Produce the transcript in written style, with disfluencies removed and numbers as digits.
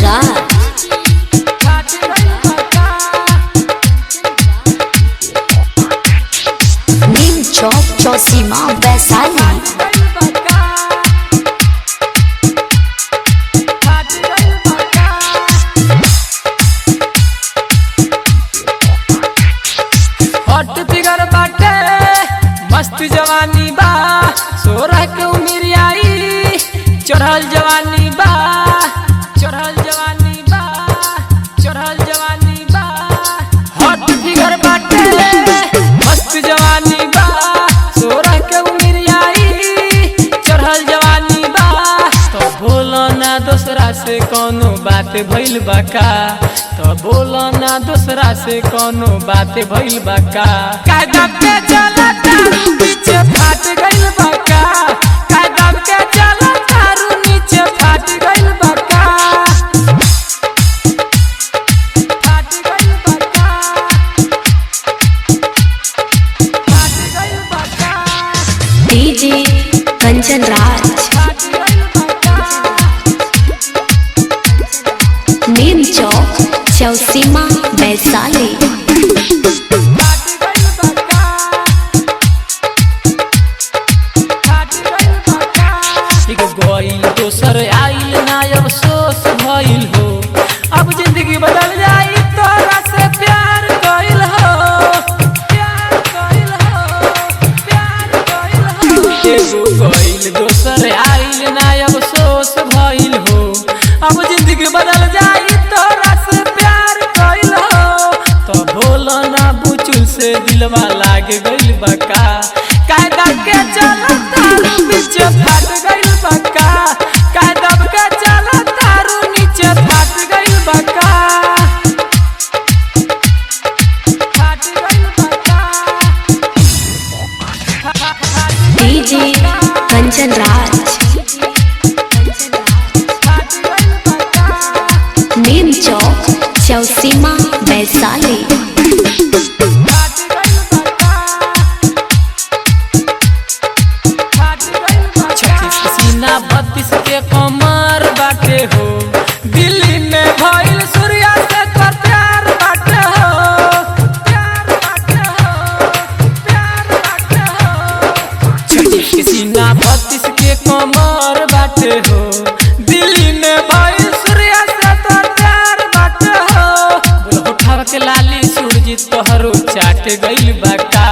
राज नीम चौक चौसीमा वैशाली। हट फिगर बाटे मस्त जवानी बा, 16 के उम्र आई, चढ़ल जवानी बा, चढ़ल जवानी बा, चढ़ल जवानी बा। हट फिगर बाटे मस्त जवानी बा, 16 के उम्र आई, चढ़ल जवानी बा। तो बोलो ना दूसरा से कोनो बात भइल बा का, तो बोलो ना दूसरा से कोनो बात भइल बा का। कायदा पे चला तारू पीछे फाट गइल बा का, कायदा पे चला तारू नीचे फाट गइल बा का, फाट गइल बा का, फाट गइल बा का। डीजे कंचन राज नीम चौक चौसीमा वैशाली। गइल दोसर आइल ना अफसोस भइल हो, अब जिंदगी बदल जाई तोरा से प्यार कइल हो, प्यार कइल हो, प्यार कइल हो। एगो गइल दोसर आइल ना अफसोस भइल हो, अब जिंदगी बदल जाई तोरा से प्यार कइल हो। तो भोला ना बुचुल से दिलवा लाग गइल बा का, कायदा के चला तारू पीछे फाट गइल बा का, कायदा के चला तारू नीचे फाट गइल बा का, फाट गइल बा का। डीजे कंचन राज नीम चौक चौसीमा वैशाली। सीना 32 के कमर बाटे हो, दिल्ली में भइल सूर्या से कर प्यार बाटे हो, प्यार बाटे हो, प्यार बाटे हो। छत्तीस के सीना 32 के कमर बाटे हो, दिल्ली में भइल सूर्या से कर प्यार बाटे हो। बोल उठाव के लाली सूरज तोहरो चाट गइल बा का।